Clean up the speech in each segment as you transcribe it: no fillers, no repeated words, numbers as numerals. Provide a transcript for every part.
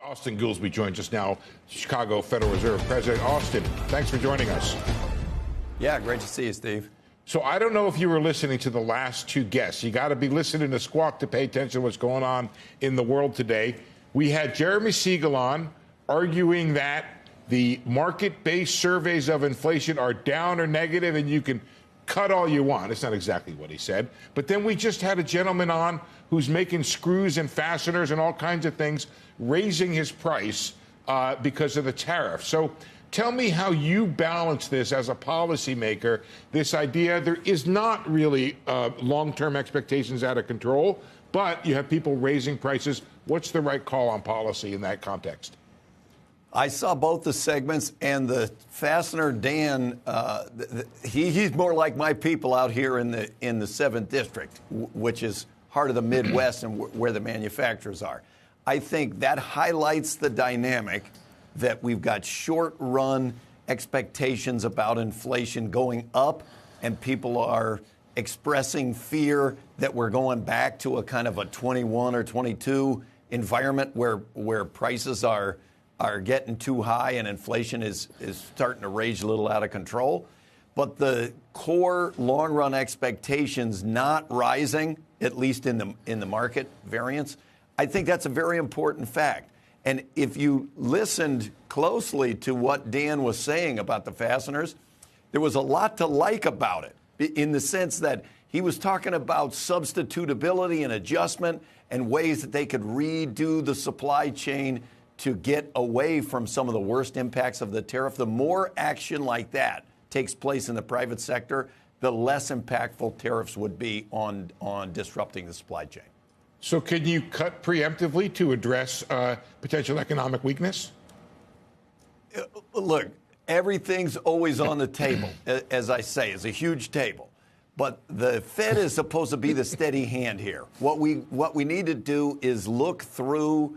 Austin Goolsbee joins us now, Chicago Federal Reserve President. Austin, thanks for joining us. Yeah, great to see you, Steve. So I don't know if you were listening to the last two guests. You got to be listening to Squawk to pay attention to what's going on in the world today. We had Jeremy Siegel on arguing that the market-based surveys of inflation are down or negative, and you can cut all you want. It's not exactly what he said. But then we just had a gentleman on who's making screws and fasteners and all kinds of things, raising his price because of the tariff. So tell me how you balance this as a policymaker, this idea there is not really long-term expectations out of control, but you have people raising prices. What's the right call on policy in that context? I saw both the segments, and the fastener Dan, he's more like my people out here in the 7th District, which is heart of the Midwest and where the manufacturers are. I think that highlights the dynamic that we've got short-run expectations about inflation going up, and people are expressing fear that we're going back to a kind of a 21 or 22 environment where prices are getting too high and inflation is starting to rage a little out of control. But the core long-run expectations not rising, at least in the market variance, I think that's a very important fact. And if you listened closely to what Dan was saying about the fasteners, there was a lot to like about it, in the sense that he was talking about substitutability and adjustment and ways that they could redo the supply chain to get away from some of the worst impacts of the tariff. The more action like that takes place in the private sector, the less impactful tariffs would be on disrupting the supply chain. So can you cut preemptively to address potential economic weakness? Look, everything's always on the table. As I say, it's a huge table. But the Fed is supposed to be the steady hand here. What we need to do is look through,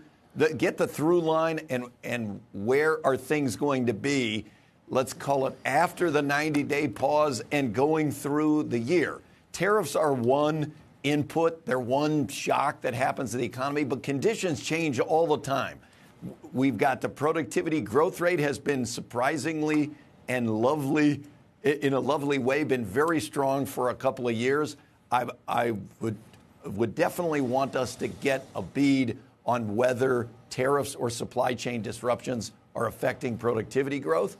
get the through line and where are things going to be, let's call it after the 90-day pause and going through the year. Tariffs are one input. They're one shock that happens to the economy, but conditions change all the time. We've got the productivity growth rate has been surprisingly and lovely, in a lovely way, been very strong for a couple of years. I would definitely want us to get a bead on whether tariffs or supply chain disruptions are affecting productivity growth.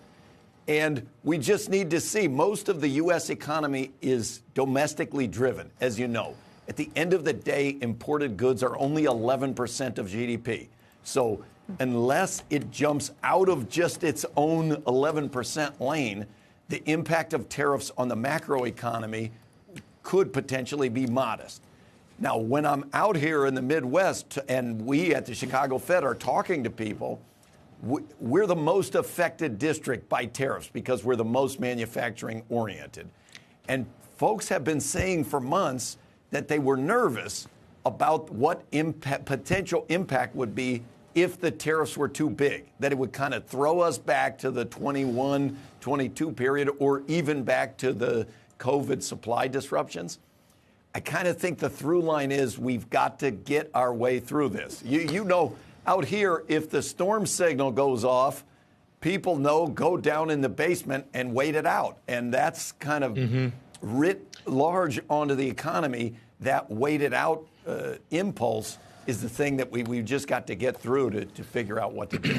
And we just need to see. Most of the U.S. economy is domestically driven, as you know. At the end of the day, imported goods are only 11% of GDP. So unless it jumps out of just its own 11% lane, the impact of tariffs on the macroeconomy could potentially be modest. Now, when I'm out here in the Midwest and we at the Chicago Fed are talking to people, we're the most affected district by tariffs because we're the most manufacturing oriented. And folks have been saying for months that they were nervous about what potential impact would be if the tariffs were too big, that it would kind of throw us back to the 21, 22 period or even back to the COVID supply disruptions. I kind of think the through line is we've got to get our way through this. You know, out here, if the storm signal goes off, people know go down in the basement and wait it out. And that's kind of writ large onto the economy. That wait it out impulse is the thing that we've just got to get through to figure out what to do.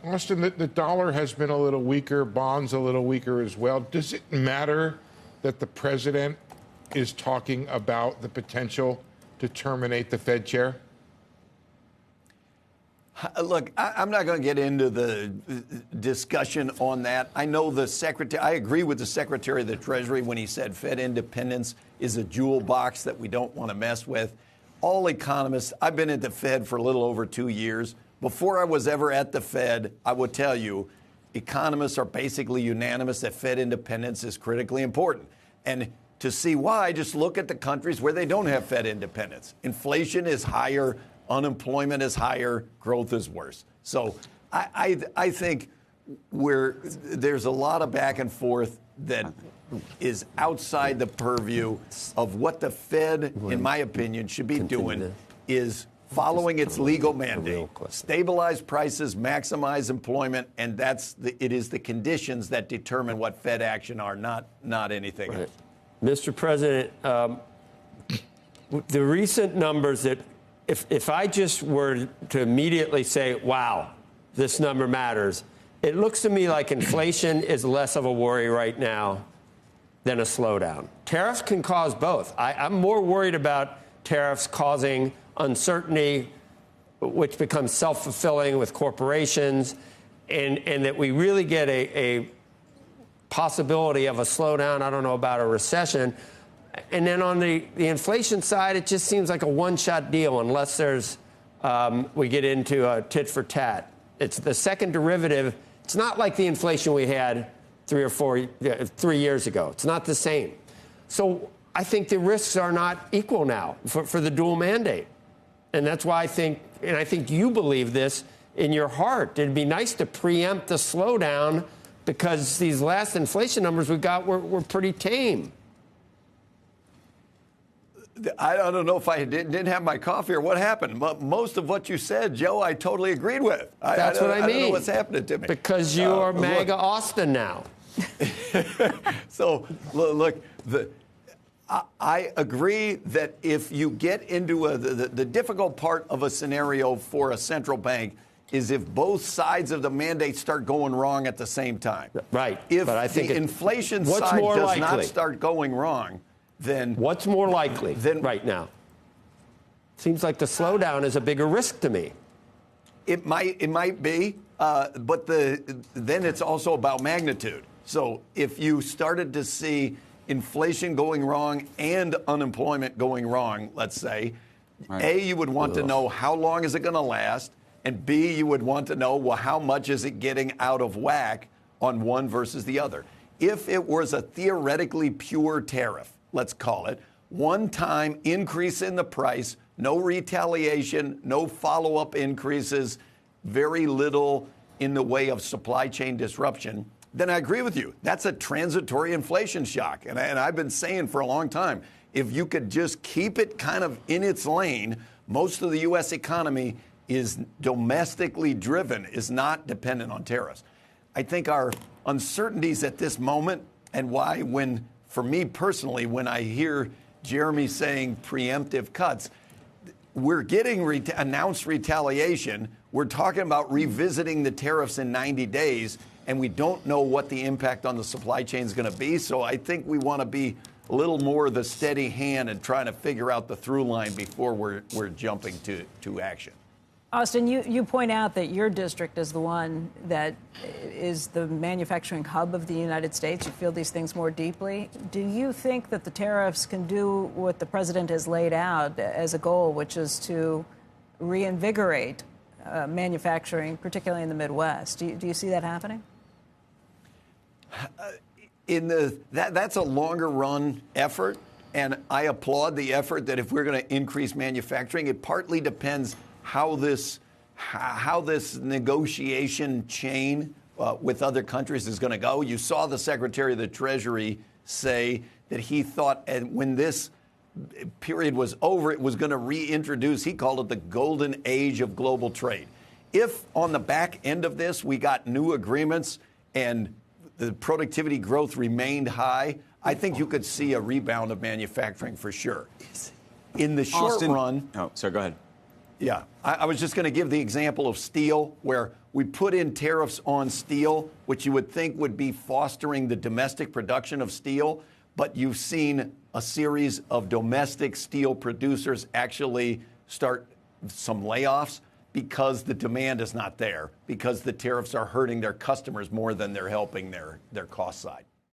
Austin, the dollar has been a little weaker, bonds a little weaker as well. Does it matter that the president is talking about the potential to terminate the Fed chair? Look, I'm not going to get into the discussion on that. I know I agree with the Secretary of the Treasury when he said Fed independence is a jewel box that we don't want to mess with. All economists, I've been at the Fed for a little over 2 years. Before I was ever at the Fed, I would tell you, economists are basically unanimous that Fed independence is critically important. And to see why, just look at the countries where they don't have Fed independence. Inflation is higher. Unemployment is higher, growth is worse. So I think there's a lot of back and forth that is outside the purview of what the Fed, in my opinion, should be doing is following its legal mandate. Stabilize prices, maximize employment, and it is the conditions that determine what Fed action are, not anything else. Mr. President, the recent numbers that if I just were to immediately say, wow, this number matters, it looks to me like inflation is less of a worry right now than a slowdown. Tariffs can cause both. I'm more worried about tariffs causing uncertainty, which becomes self-fulfilling with corporations, and that we really get a possibility of a slowdown. I don't know about a recession. And then on the inflation side, it just seems like a one-shot deal unless there's we get into a tit for tat. It's the second derivative. It's not like the inflation we had 3 years ago. It's not the same. So I think the risks are not equal now for the dual mandate. And that's why I think you believe this in your heart. It'd be nice to preempt the slowdown because these last inflation numbers we got were pretty tame. I don't know if I didn't have my coffee or what happened. But most of what you said, Joe, I totally agreed with. That's what I mean. I don't know what's happening to me. Because you are MAGA Austin now. So, look, I agree that if you get into the difficult part of a scenario for a central bank is if both sides of the mandate start going wrong at the same time. Right. If but I think the inflation side does not start going wrong, then what's more likely right now? Seems like the slowdown is a bigger risk to me. It might be, but then it's also about magnitude. So if you started to see inflation going wrong and unemployment going wrong, let's say, right. A, you would want to know how long is it going to last, and B, you would want to know, well, how much is it getting out of whack on one versus the other. If it was a theoretically pure tariff, let's call it, one-time increase in the price, no retaliation, no follow-up increases, very little in the way of supply chain disruption, then I agree with you. That's a transitory inflation shock. And I've been saying for a long time, if you could just keep it kind of in its lane, most of the U.S. economy is domestically driven, is not dependent on tariffs. I think our uncertainties at this moment and why for me personally, when I hear Jeremy saying preemptive cuts, we're getting announced retaliation. We're talking about revisiting the tariffs in 90 days, and we don't know what the impact on the supply chain is going to be. So I think we want to be a little more the steady hand and trying to figure out the through line before we're jumping to action. Austin, you point out that your district is the one that is the manufacturing hub of the United States. You feel these things more deeply. Do you think that the tariffs can do what the president has laid out as a goal, which is to reinvigorate manufacturing, particularly in the Midwest? Do you see that happening? That's a longer run effort, and I applaud the effort that if we're going to increase manufacturing, it partly depends how this negotiation chain with other countries is going to go. You saw the Secretary of the Treasury say that he thought when this period was over, it was going to reintroduce, he called it the golden age of global trade. If on the back end of this we got new agreements and the productivity growth remained high, I think you could see a rebound of manufacturing for sure. In the short run... Oh, sorry, go ahead. Yeah, I was just going to give the example of steel, where we put in tariffs on steel, which you would think would be fostering the domestic production of steel, but you've seen a series of domestic steel producers actually start some layoffs because the demand is not there, because the tariffs are hurting their customers more than they're helping their cost side.